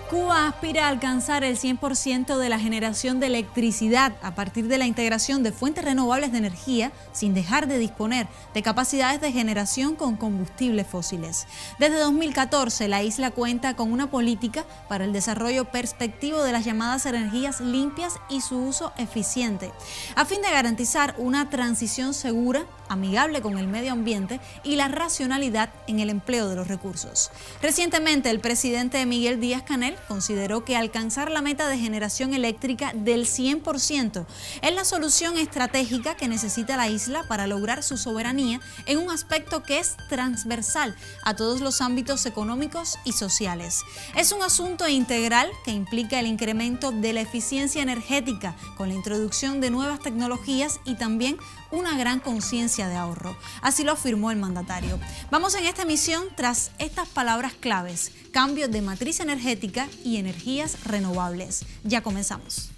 Cuba aspira a alcanzar el 100% de la generación de electricidad a partir de la integración de fuentes renovables de energía, sin dejar de disponer de capacidades de generación con combustibles fósiles. Desde 2014, la isla cuenta con una política para el desarrollo perspectivo de las llamadas energías limpias y su uso eficiente, a fin de garantizar una transición segura, amigable con el medio ambiente y la racionalidad en el empleo de los recursos. Recientemente, el presidente Miguel Díaz-Canel consideró que alcanzar la meta de generación eléctrica del 100% es la solución estratégica que necesita la isla para lograr su soberanía en un aspecto que es transversal a todos los ámbitos económicos y sociales. Es un asunto integral que implica el incremento de la eficiencia energética con la introducción de nuevas tecnologías y también una gran conciencia de ahorro. Así lo afirmó el mandatario. Vamos en esta emisión tras estas palabras claves: cambio de matriz energética y energías renovables. Ya comenzamos.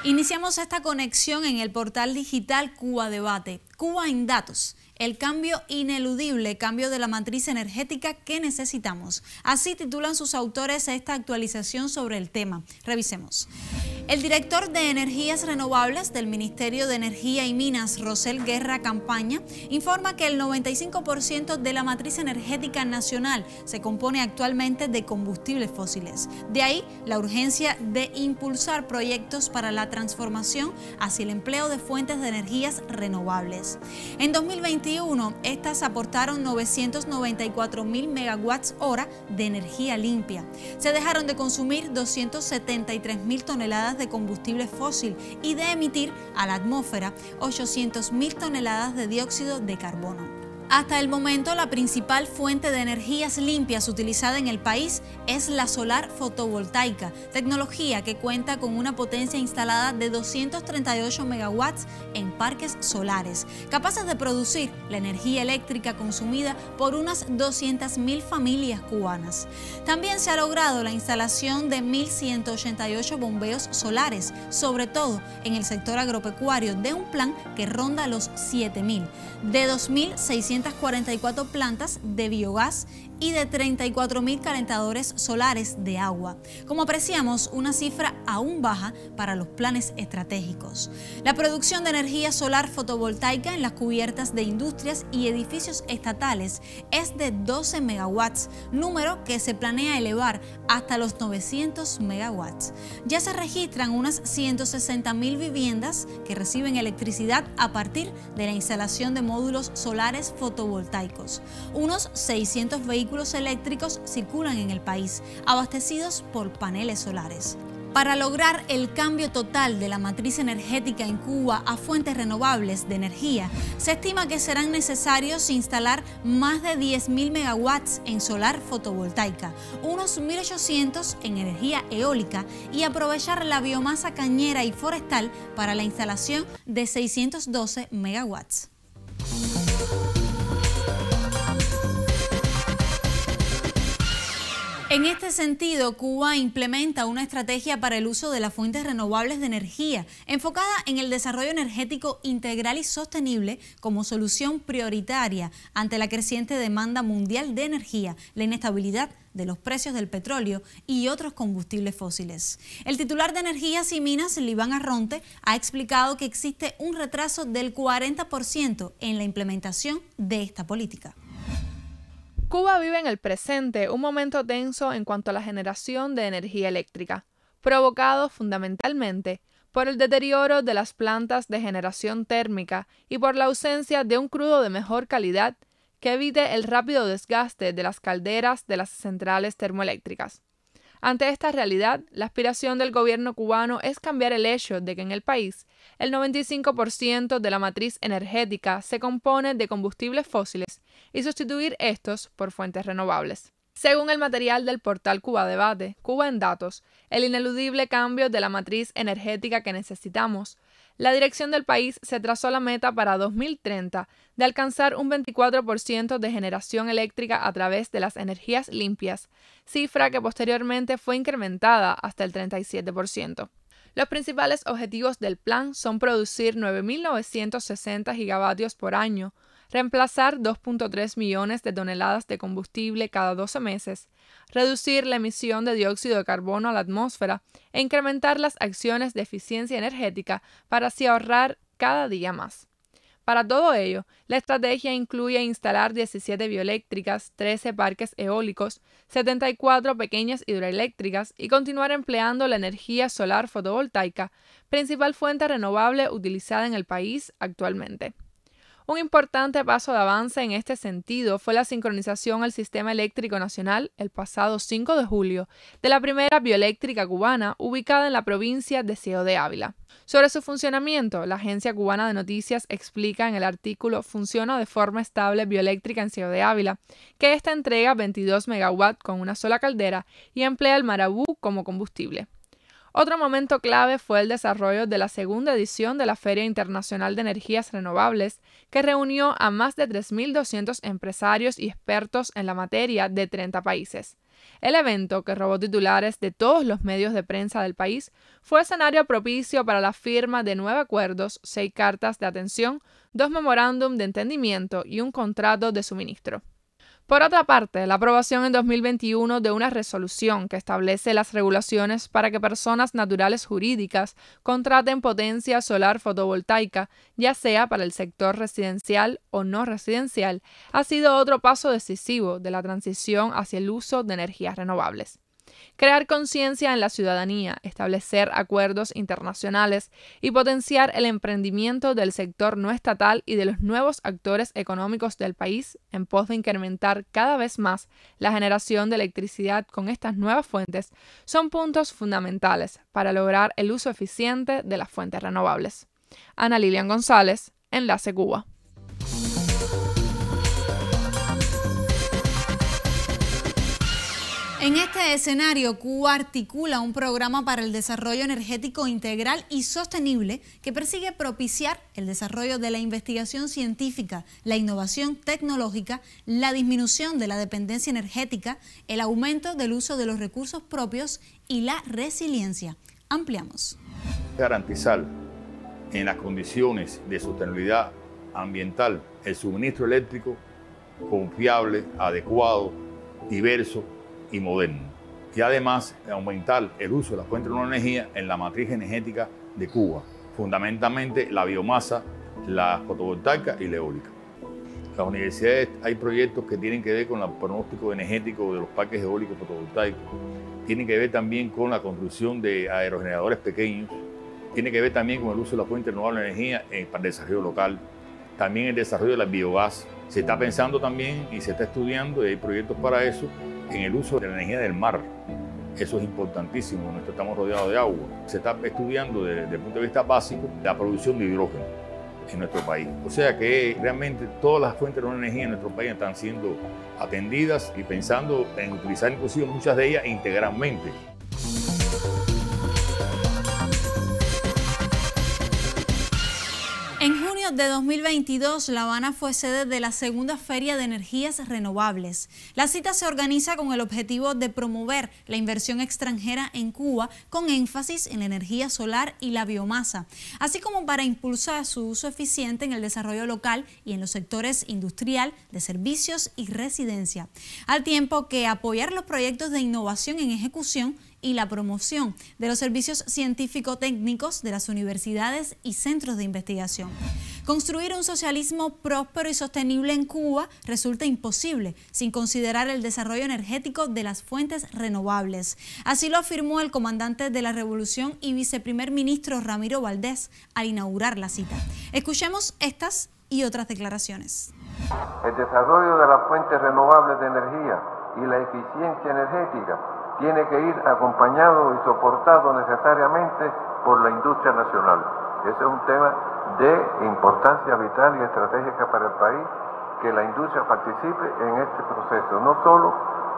Iniciamos esta conexión en el portal digital Cuba Debate. Cuba en datos. El cambio ineludible, cambio de la matriz energética que necesitamos. Así titulan sus autores esta actualización sobre el tema. Revisemos. El director de Energías Renovables del Ministerio de Energía y Minas, Rosel Guerra Campaña, informa que el 95% de la matriz energética nacional se compone actualmente de combustibles fósiles. De ahí la urgencia de impulsar proyectos para la transformación hacia el empleo de fuentes de energías renovables. En 2021, estas aportaron 994.000 megawatts hora de energía limpia. Se dejaron de consumir 273.000 toneladas de combustible fósil y de emitir a la atmósfera 800.000 toneladas de dióxido de carbono. Hasta el momento, la principal fuente de energías limpias utilizada en el país es la solar fotovoltaica, tecnología que cuenta con una potencia instalada de 238 megawatts en parques solares, capaces de producir la energía eléctrica consumida por unas 200.000 familias cubanas. También se ha logrado la instalación de 1.188 bombeos solares, sobre todo en el sector agropecuario, de un plan que ronda los 7.000, de 2.644 plantas de biogás y de 34.000 calentadores solares de agua. Como apreciamos, una cifra aún baja para los planes estratégicos. La producción de energía solar fotovoltaica en las cubiertas de industrias y edificios estatales es de 12 megawatts, número que se planea elevar hasta los 900 megawatts. Ya se registran unas 160.000 viviendas que reciben electricidad a partir de la instalación de módulos solares fotovoltaicos. Unos 600 vehículos eléctricos circulan en el país, abastecidos por paneles solares. Para lograr el cambio total de la matriz energética en Cuba a fuentes renovables de energía, se estima que serán necesarios instalar más de 10.000 megawatts en solar fotovoltaica, unos 1.800 en energía eólica y aprovechar la biomasa cañera y forestal para la instalación de 612 megawatts. En este sentido, Cuba implementa una estrategia para el uso de las fuentes renovables de energía, enfocada en el desarrollo energético integral y sostenible como solución prioritaria ante la creciente demanda mundial de energía, la inestabilidad de los precios del petróleo y otros combustibles fósiles. El titular de Energías y Minas, Liván Arronte, ha explicado que existe un retraso del 40% en la implementación de esta política. Cuba vive en el presente un momento tenso en cuanto a la generación de energía eléctrica, provocado fundamentalmente por el deterioro de las plantas de generación térmica y por la ausencia de un crudo de mejor calidad que evite el rápido desgaste de las calderas de las centrales termoeléctricas. Ante esta realidad, la aspiración del gobierno cubano es cambiar el hecho de que en el país el 95% de la matriz energética se compone de combustibles fósiles y sustituir estos por fuentes renovables. Según el material del portal Cuba Debate, Cuba en Datos, el ineludible cambio de la matriz energética que necesitamos, la dirección del país se trazó la meta para 2030 de alcanzar un 24% de generación eléctrica a través de las energías limpias, cifra que posteriormente fue incrementada hasta el 37%. Los principales objetivos del plan son producir 9.960 gigavatios por año, reemplazar 2.3 millones de toneladas de combustible cada 12 meses, reducir la emisión de dióxido de carbono a la atmósfera e incrementar las acciones de eficiencia energética para así ahorrar cada día más. Para todo ello, la estrategia incluye instalar 17 bioeléctricas, 13 parques eólicos, 74 pequeñas hidroeléctricas y continuar empleando la energía solar fotovoltaica, principal fuente renovable utilizada en el país actualmente. Un importante paso de avance en este sentido fue la sincronización al Sistema Eléctrico Nacional, el pasado 5 de julio, de la primera bioeléctrica cubana ubicada en la provincia de Ciego de Ávila. Sobre su funcionamiento, la Agencia Cubana de Noticias explica en el artículo "Funciona de forma estable bioeléctrica en Ciego de Ávila", que esta entrega 22 megawatts con una sola caldera y emplea el marabú como combustible. Otro momento clave fue el desarrollo de la segunda edición de la Feria Internacional de Energías Renovables, que reunió a más de 3.200 empresarios y expertos en la materia de 30 países. El evento, que robó titulares de todos los medios de prensa del país, fue escenario propicio para la firma de 9 acuerdos, 6 cartas de atención, 2 memorándum de entendimiento y un contrato de suministro. Por otra parte, la aprobación en 2021 de una resolución que establece las regulaciones para que personas naturales jurídicas contraten potencia solar fotovoltaica, ya sea para el sector residencial o no residencial, ha sido otro paso decisivo de la transición hacia el uso de energías renovables. Crear conciencia en la ciudadanía, establecer acuerdos internacionales y potenciar el emprendimiento del sector no estatal y de los nuevos actores económicos del país en pos de incrementar cada vez más la generación de electricidad con estas nuevas fuentes son puntos fundamentales para lograr el uso eficiente de las fuentes renovables. Ana Lilian González, Enlace Cuba. En este escenario, Cuba articula un programa para el desarrollo energético integral y sostenible que persigue propiciar el desarrollo de la investigación científica, la innovación tecnológica, la disminución de la dependencia energética, el aumento del uso de los recursos propios y la resiliencia. Ampliamos. Garantizar en las condiciones de sostenibilidad ambiental el suministro eléctrico confiable, adecuado, diverso y moderno. Y además aumentar el uso de las fuentes de energía en la matriz energética de Cuba, fundamentalmente la biomasa, la fotovoltaica y la eólica. Las universidades, hay proyectos que tienen que ver con el pronóstico energético de los parques eólicos fotovoltaicos, tienen que ver también con la construcción de aerogeneradores pequeños, tiene que ver también con el uso de la fuente renovable de energía para el desarrollo local, también el desarrollo de la biogás. Se está pensando también y se está estudiando, y hay proyectos para eso, en el uso de la energía del mar. Eso es importantísimo, nosotros estamos rodeados de agua. Se está estudiando desde el punto de vista básico la producción de hidrógeno en nuestro país. O sea que realmente todas las fuentes de energía en nuestro país están siendo atendidas y pensando en utilizar inclusive muchas de ellas integralmente. En junio de 2022, La Habana fue sede de la segunda Feria de Energías Renovables. La cita se organiza con el objetivo de promover la inversión extranjera en Cuba con énfasis en la energía solar y la biomasa, así como para impulsar su uso eficiente en el desarrollo local y en los sectores industrial, de servicios y residencia, al tiempo que apoyar los proyectos de innovación en ejecución y la promoción de los servicios científico-técnicos de las universidades y centros de investigación. Construir un socialismo próspero y sostenible en Cuba resulta imposible sin considerar el desarrollo energético de las fuentes renovables. Así lo afirmó el comandante de la Revolución y viceprimer ministro Ramiro Valdés al inaugurar la cita. Escuchemos estas y otras declaraciones. El desarrollo de las fuentes renovables de energía y la eficiencia energética tiene que ir acompañado y soportado necesariamente por la industria nacional. Ese es un tema de importancia vital y estratégica para el país, que la industria participe en este proceso, no solo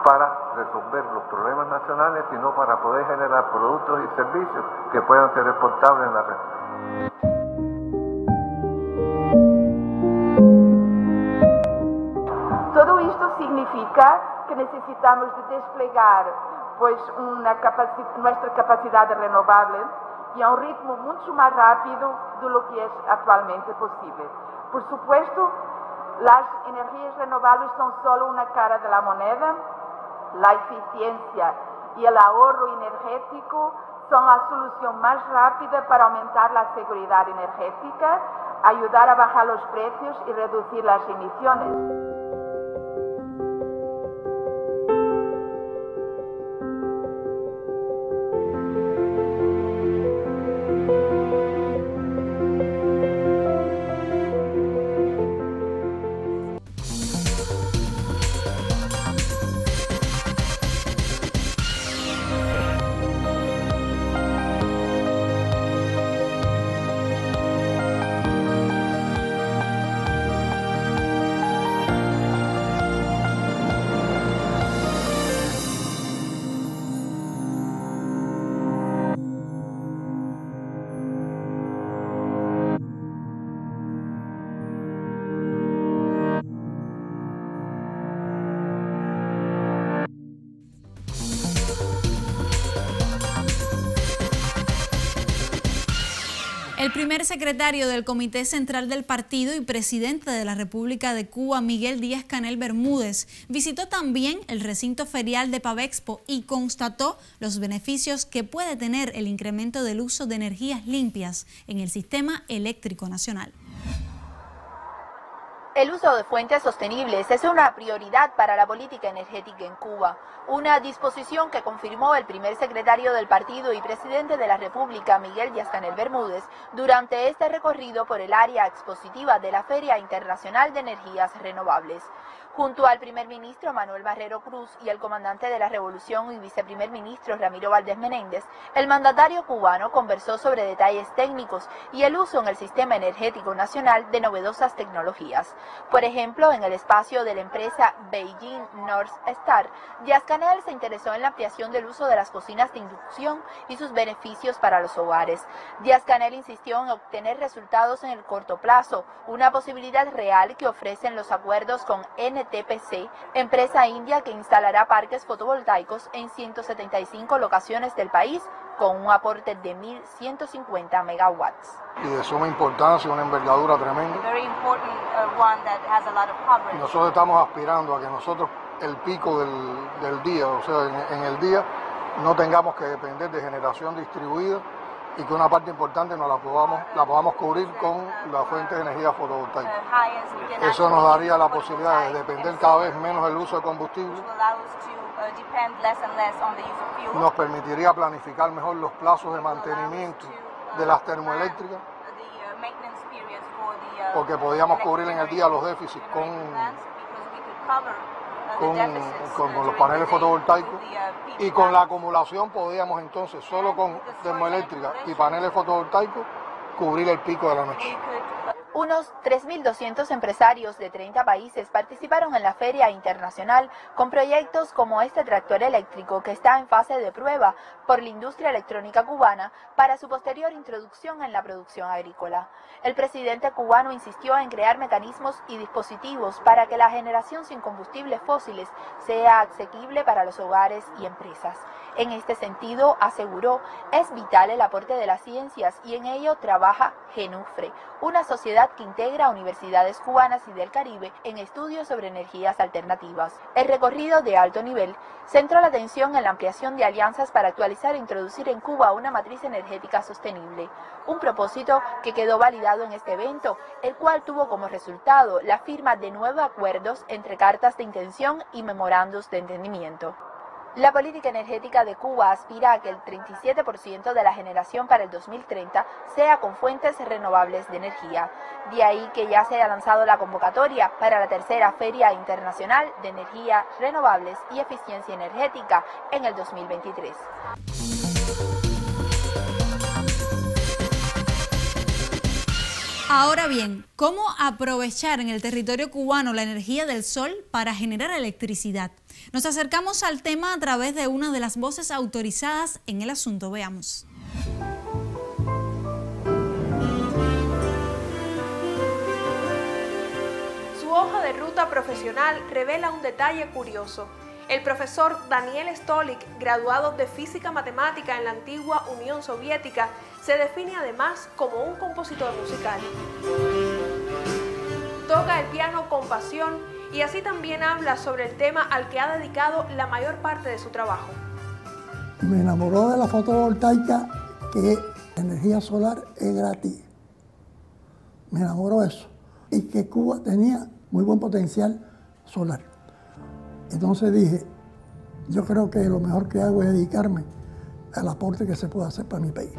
para resolver los problemas nacionales, sino para poder generar productos y servicios que puedan ser exportables en la región. Todo esto significa que necesitamos de desplegar pues, nuestra capacidad renovable y a un ritmo mucho más rápido de lo que es actualmente posible. Por supuesto, las energías renovables son solo una cara de la moneda. La eficiencia y el ahorro energético son la solución más rápida para aumentar la seguridad energética, ayudar a bajar los precios y reducir las emisiones. El primer secretario del Comité Central del Partido y presidente de la República de Cuba, Miguel Díaz-Canel Bermúdez, visitó también el recinto ferial de Pavexpo y constató los beneficios que puede tener el incremento del uso de energías limpias en el sistema eléctrico nacional. El uso de fuentes sostenibles es una prioridad para la política energética en Cuba, una disposición que confirmó el primer secretario del partido y presidente de la República, Miguel Díaz-Canel Bermúdez, durante este recorrido por el área expositiva de la Feria Internacional de Energías Renovables. Junto al primer ministro Manuel Barrero Cruz y el comandante de la Revolución y viceprimer ministro Ramiro Valdés Menéndez, el mandatario cubano conversó sobre detalles técnicos y el uso en el sistema energético nacional de novedosas tecnologías. Por ejemplo, en el espacio de la empresa Beijing North Star, Díaz-Canel se interesó en la ampliación del uso de las cocinas de inducción y sus beneficios para los hogares. Díaz-Canel insistió en obtener resultados en el corto plazo, una posibilidad real que ofrecen los acuerdos con NTPC, empresa india que instalará parques fotovoltaicos en 175 locaciones del país con un aporte de 1.150 megawatts. Y de suma importancia, una envergadura tremenda. Nosotros estamos aspirando a que nosotros el pico del día, o sea, en el día, no tengamos que depender de generación distribuida y que una parte importante la podamos cubrir con la fuente de energía fotovoltaica. Eso nos daría la posibilidad de depender cada vez menos del uso de combustible. Nos permitiría planificar mejor los plazos de mantenimiento de las termoeléctricas, porque podíamos cubrir en el día los déficits con los paneles fotovoltaicos, y con la acumulación podíamos entonces, solo con termoeléctrica y paneles fotovoltaicos, cubrir el pico de la noche. Unos 3.200 empresarios de 30 países participaron en la Feria Internacional con proyectos como este tractor eléctrico que está en fase de prueba por la industria electrónica cubana para su posterior introducción en la producción agrícola. El presidente cubano insistió en crear mecanismos y dispositivos para que la generación sin combustibles fósiles sea asequible para los hogares y empresas. En este sentido, aseguró, es vital el aporte de las ciencias y en ello trabaja GENUFRE, una sociedad que integra universidades cubanas y del Caribe en estudios sobre energías alternativas. El recorrido de alto nivel centró la atención en la ampliación de alianzas para actualizar e introducir en Cuba una matriz energética sostenible, un propósito que quedó validado en este evento, el cual tuvo como resultado la firma de 9 acuerdos entre cartas de intención y memorandos de entendimiento. La política energética de Cuba aspira a que el 37% de la generación para el 2030 sea con fuentes renovables de energía. De ahí que ya se ha lanzado la convocatoria para la tercera Feria Internacional de Energías Renovables y Eficiencia Energética en el 2023. Ahora bien, ¿cómo aprovechar en el territorio cubano la energía del sol para generar electricidad? Nos acercamos al tema a través de una de las voces autorizadas en el asunto. Veamos. Su hoja de ruta profesional revela un detalle curioso. El profesor Daniel Stolik, graduado de Física Matemática en la antigua Unión Soviética, se define además como un compositor musical. Toca el piano con pasión y así también habla sobre el tema al que ha dedicado la mayor parte de su trabajo. Me enamoró de la fotovoltaica, que energía solar es gratis. Me enamoró eso. Y que Cuba tenía muy buen potencial solar. Entonces dije, yo creo que lo mejor que hago es dedicarme al aporte que se puede hacer para mi país.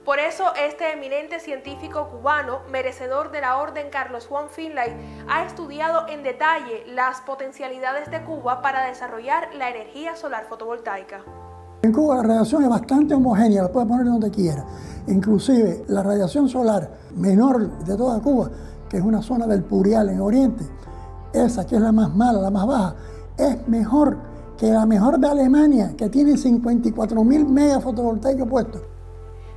Por eso, este eminente científico cubano, merecedor de la Orden Carlos Juan Finlay, ha estudiado en detalle las potencialidades de Cuba para desarrollar la energía solar fotovoltaica. En Cuba la radiación es bastante homogénea, la puedes poner donde quiera. Inclusive la radiación solar menor de toda Cuba, que es una zona del Purial en Oriente, esa que es la más mala, la más baja, es mejor que la mejor de Alemania, que tiene 54.000 megas fotovoltaicos puestos.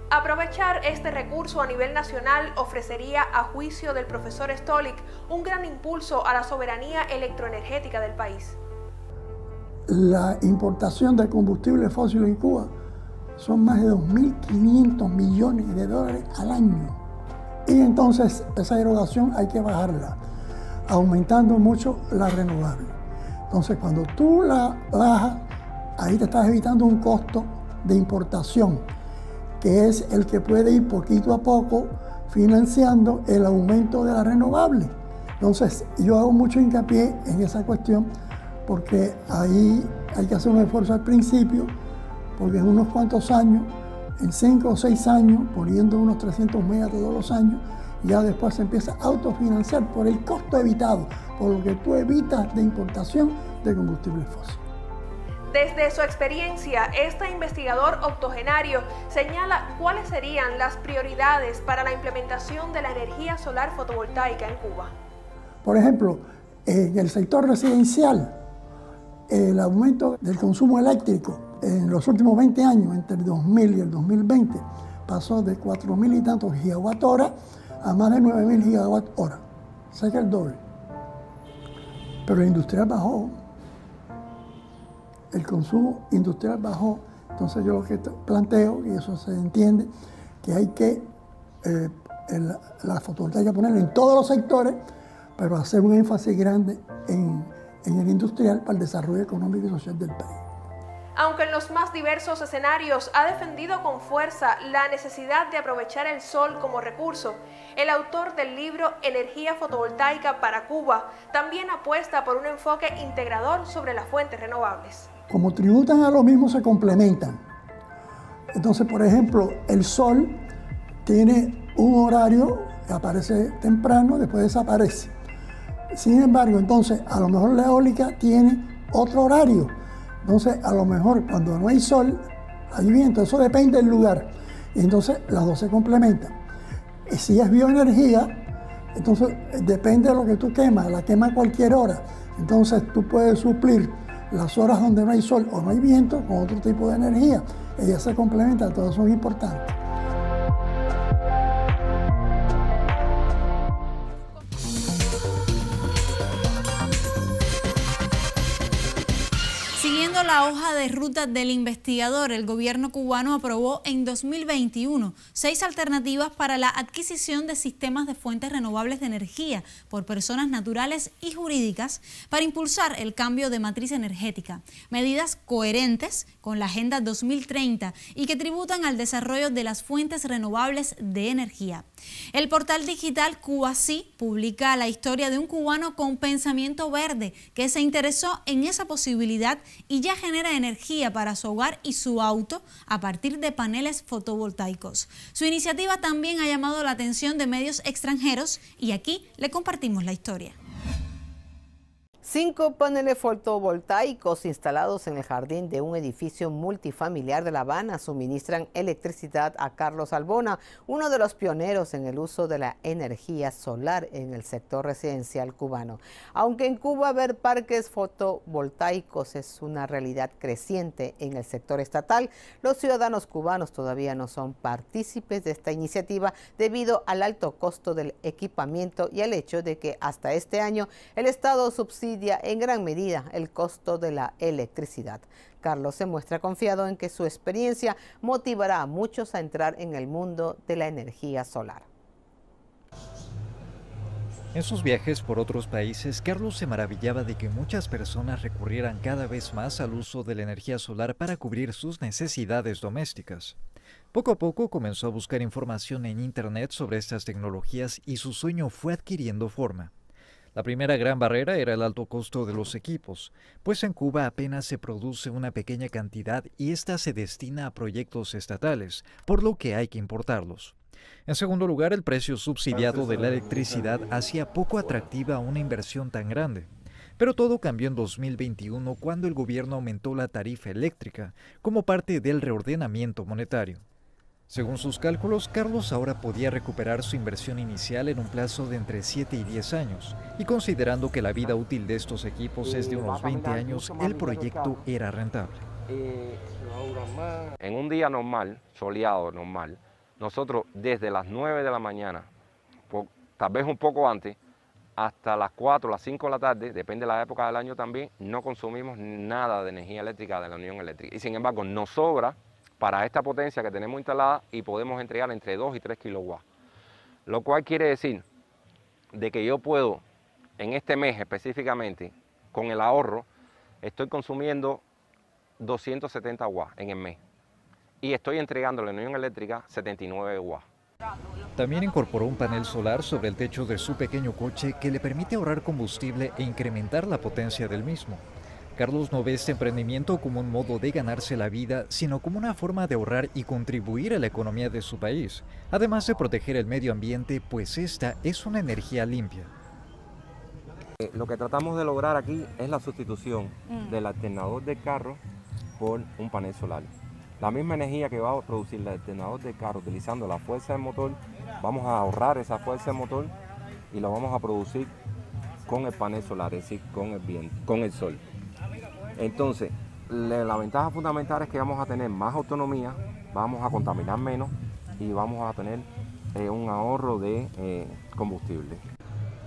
Aprovechar este recurso a nivel nacional ofrecería, a juicio del profesor Stolik, un gran impulso a la soberanía electroenergética del país. La importación de combustible fósil en Cuba son más de 2.500 millones de dólares al año. Y entonces esa erogación hay que bajarla, aumentando mucho la renovable. Entonces cuando tú la bajas, ahí te estás evitando un costo de importación, que es el que puede ir poquito a poco financiando el aumento de la renovable. Entonces yo hago mucho hincapié en esa cuestión, porque ahí hay que hacer un esfuerzo al principio, porque en unos cuantos años, en 5 o 6 años, poniendo unos 300 megas todos los años, ya después se empieza a autofinanciar por el costo evitado, por lo que tú evitas de importación de combustible fósil. Desde su experiencia, este investigador octogenario señala cuáles serían las prioridades para la implementación de la energía solar fotovoltaica en Cuba. Por ejemplo, en el sector residencial, el aumento del consumo eléctrico en los últimos 20 años, entre el 2000 y el 2020, pasó de 4.000 y tantos gigawatt-hora a más de 9.000 gigawatt-hora. O sea que el doble. Pero el industrial bajó. El consumo industrial bajó. Entonces yo lo que planteo, y eso se entiende, que hay que la fotovoltaica ponerla en todos los sectores, pero hacer un énfasis grande en el industrial para el desarrollo económico y social del país. Aunque en los más diversos escenarios ha defendido con fuerza la necesidad de aprovechar el sol como recurso, el autor del libro Energía fotovoltaica para Cuba también apuesta por un enfoque integrador sobre las fuentes renovables. Como tributan a lo mismo, se complementan. Entonces, por ejemplo, el sol tiene un horario que aparece temprano, después desaparece. Sin embargo, entonces, a lo mejor la eólica tiene otro horario. Entonces, a lo mejor cuando no hay sol, hay viento. Eso depende del lugar. Y entonces, las dos se complementan. Y si es bioenergía, entonces depende de lo que tú quemas. La quemas a cualquier hora. Entonces, tú puedes suplir las horas donde no hay sol o no hay viento con otro tipo de energía. Ellas se complementan, todas son importantes. Siguiendo la hoja de ruta del investigador, el gobierno cubano aprobó en 2021 6 alternativas para la adquisición de sistemas de fuentes renovables de energía por personas naturales y jurídicas para impulsar el cambio de matriz energética. Medidas coherentes con la Agenda 2030 y que tributan al desarrollo de las fuentes renovables de energía. El portal digital Cubasí publica la historia de un cubano con pensamiento verde que se interesó en esa posibilidad y ya genera energía para su hogar y su auto a partir de paneles fotovoltaicos. Su iniciativa también ha llamado la atención de medios extranjeros y aquí le compartimos la historia. 5 paneles fotovoltaicos instalados en el jardín de un edificio multifamiliar de La Habana suministran electricidad a Carlos Albona, uno de los pioneros en el uso de la energía solar en el sector residencial cubano. Aunque en Cuba ver parques fotovoltaicos es una realidad creciente en el sector estatal, los ciudadanos cubanos todavía no son partícipes de esta iniciativa debido al alto costo del equipamiento y al hecho de que hasta este año el Estado subsidia en gran medida el costo de la electricidad. Carlos se muestra confiado en que su experiencia motivará a muchos a entrar en el mundo de la energía solar. En sus viajes por otros países, Carlos se maravillaba de que muchas personas recurrieran cada vez más al uso de la energía solar para cubrir sus necesidades domésticas. Poco a poco comenzó a buscar información en Internet sobre estas tecnologías y su sueño fue adquiriendo forma. La primera gran barrera era el alto costo de los equipos, pues en Cuba apenas se produce una pequeña cantidad y esta se destina a proyectos estatales, por lo que hay que importarlos. En segundo lugar, el precio subsidiado de la electricidad hacía poco atractiva una inversión tan grande. Pero todo cambió en 2021 cuando el gobierno aumentó la tarifa eléctrica como parte del reordenamiento monetario. Según sus cálculos, Carlos ahora podía recuperar su inversión inicial en un plazo de entre 7 y 10 años, y considerando que la vida útil de estos equipos es de unos 20 años, el proyecto era rentable. En un día normal, soleado normal, nosotros desde las 9 de la mañana, tal vez un poco antes, hasta las 4 o las 5 de la tarde, depende de la época del año también, no consumimos nada de energía eléctrica de la Unión Eléctrica. Y sin embargo, nos sobra para esta potencia que tenemos instalada y podemos entregar entre 2 y 3 kilowatts. Lo cual quiere decir de que yo puedo, en este mes específicamente, con el ahorro, estoy consumiendo 270 watts en el mes. Y estoy entregando a la Unión Eléctrica 79 watts. También incorporó un panel solar sobre el techo de su pequeño coche que le permite ahorrar combustible e incrementar la potencia del mismo. Carlos no ve este emprendimiento como un modo de ganarse la vida, sino como una forma de ahorrar y contribuir a la economía de su país, además de proteger el medio ambiente, pues esta es una energía limpia. Lo que tratamos de lograr aquí es la sustitución del alternador del carro por un panel solar. La misma energía que va a producir el alternador del carro utilizando la fuerza del motor, vamos a ahorrar esa fuerza del motor y lo vamos a producir con el panel solar, es decir, con el viento, con el sol. Entonces, la ventaja fundamental es que vamos a tener más autonomía, vamos a contaminar menos y vamos a tener un ahorro de combustible.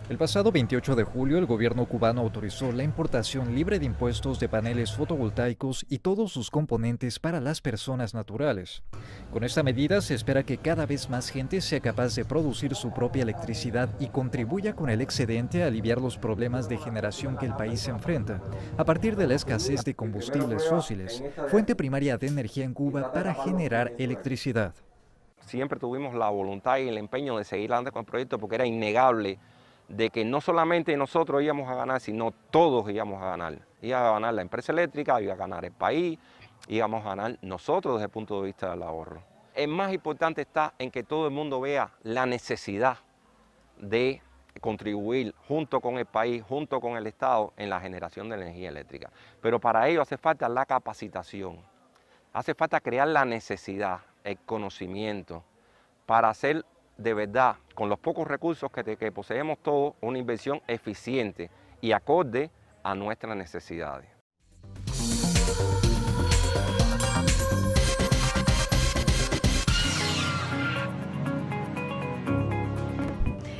El pasado 28 de julio, el gobierno cubano autorizó la importación libre de impuestos de paneles fotovoltaicos y todos sus componentes para las personas naturales. Con esta medida se espera que cada vez más gente sea capaz de producir su propia electricidad y contribuya con el excedente a aliviar los problemas de generación que el país enfrenta, a partir de la escasez de combustibles fósiles, fuente primaria de energía en Cuba para generar electricidad. Siempre tuvimos la voluntad y el empeño de seguir adelante con el proyecto porque era innegable de que no solamente nosotros íbamos a ganar, sino todos íbamos a ganar. Iba a ganar la empresa eléctrica, iba a ganar el país, íbamos a ganar nosotros desde el punto de vista del ahorro. El más importante está en que todo el mundo vea la necesidad de contribuir junto con el país, junto con el Estado, en la generación de energía eléctrica. Pero para ello hace falta la capacitación, hace falta crear la necesidad, el conocimiento, para hacer de verdad, con los pocos recursos que poseemos todos, una inversión eficiente y acorde a nuestras necesidades.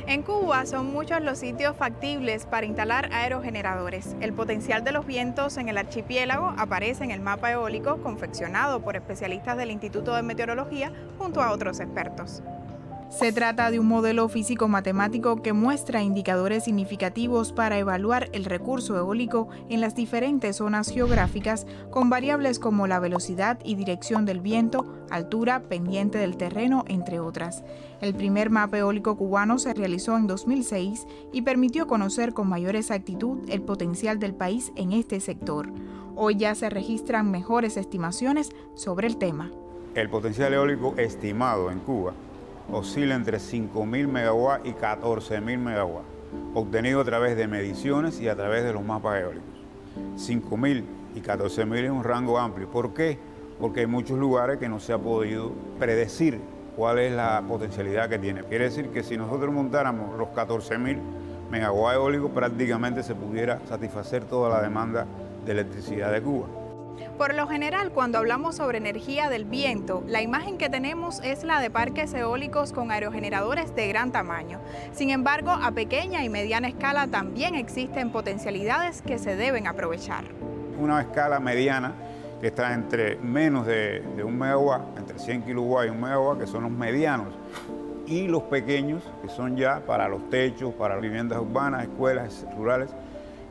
En Cuba son muchos los sitios factibles para instalar aerogeneradores. El potencial de los vientos en el archipiélago aparece en el mapa eólico confeccionado por especialistas del Instituto de Meteorología junto a otros expertos. Se trata de un modelo físico-matemático que muestra indicadores significativos para evaluar el recurso eólico en las diferentes zonas geográficas con variables como la velocidad y dirección del viento, altura, pendiente del terreno, entre otras. El primer mapa eólico cubano se realizó en 2006 y permitió conocer con mayor exactitud el potencial del país en este sector. Hoy ya se registran mejores estimaciones sobre el tema. El potencial eólico estimado en Cuba oscila entre 5.000 megawatts y 14.000 megawatts. obtenido a través de mediciones y a través de los mapas eólicos. 5.000 y 14.000 es un rango amplio. ¿Por qué? Porque hay muchos lugares que no se ha podido predecir cuál es la potencialidad que tiene. Quiere decir que si nosotros montáramos los 14.000 megawatts eólicos, prácticamente se pudiera satisfacer toda la demanda de electricidad de Cuba. Por lo general, cuando hablamos sobre energía del viento, la imagen que tenemos es la de parques eólicos con aerogeneradores de gran tamaño. Sin embargo, a pequeña y mediana escala también existen potencialidades que se deben aprovechar. Una escala mediana que está entre menos de 1 megawatt, entre 100 kilowatts y 1 megawatt, que son los medianos, y los pequeños, que son ya para los techos, para viviendas urbanas, escuelas rurales,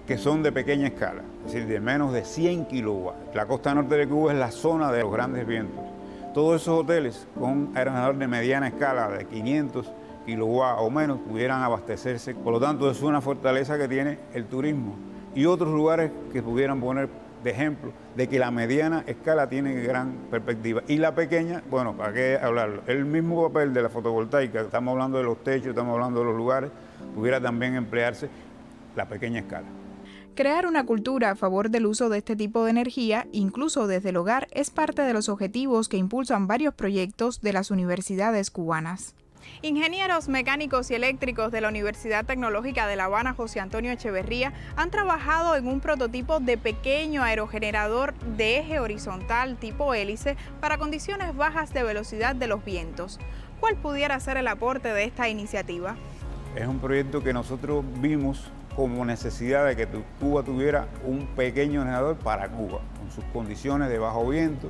que son de pequeña escala, es decir, de menos de 100 kilowatts. La costa norte de Cuba es la zona de los grandes vientos. Todos esos hoteles con aerogenerador de mediana escala, de 500 kilowatts o menos, pudieran abastecerse. Por lo tanto, es una fortaleza que tiene el turismo. Y otros lugares que pudieran poner de ejemplo de que la mediana escala tiene gran perspectiva. Y la pequeña, bueno, ¿para qué hablarlo? El mismo papel de la fotovoltaica, estamos hablando de los techos, estamos hablando de los lugares, pudiera también emplearse la pequeña escala. Crear una cultura a favor del uso de este tipo de energía, incluso desde el hogar, es parte de los objetivos que impulsan varios proyectos de las universidades cubanas. Ingenieros mecánicos y eléctricos de la Universidad Tecnológica de La Habana, José Antonio Echeverría, han trabajado en un prototipo de pequeño aerogenerador de eje horizontal tipo hélice para condiciones bajas de velocidad de los vientos. ¿Cuál pudiera ser el aporte de esta iniciativa? Es un proyecto que nosotros vimos como necesidad de que Cuba tuviera un pequeño generador para Cuba, con sus condiciones de bajo viento,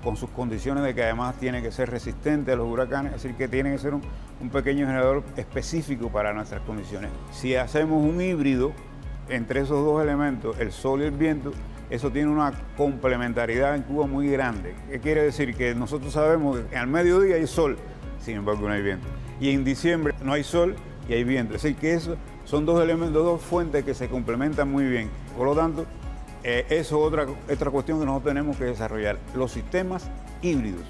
con sus condiciones de que además tiene que ser resistente a los huracanes, es decir, que tiene que ser un pequeño generador específico para nuestras condiciones. Si hacemos un híbrido entre esos dos elementos, el sol y el viento, eso tiene una complementariedad en Cuba muy grande. ¿Qué quiere decir? Que nosotros sabemos que al mediodía hay sol, sin embargo no hay viento. Y en diciembre no hay sol y hay viento. Es decir, que eso son dos elementos, dos fuentes que se complementan muy bien. Por lo tanto, eso es otra cuestión que nosotros tenemos que desarrollar, los sistemas híbridos.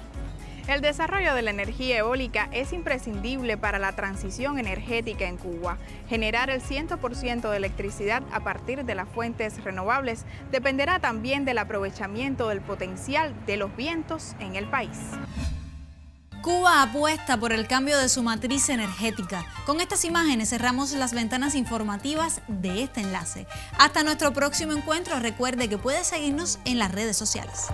El desarrollo de la energía eólica es imprescindible para la transición energética en Cuba. Generar el 100% de electricidad a partir de las fuentes renovables dependerá también del aprovechamiento del potencial de los vientos en el país. Cuba apuesta por el cambio de su matriz energética. Con estas imágenes cerramos las ventanas informativas de este enlace. Hasta nuestro próximo encuentro, recuerde que puede seguirnos en las redes sociales.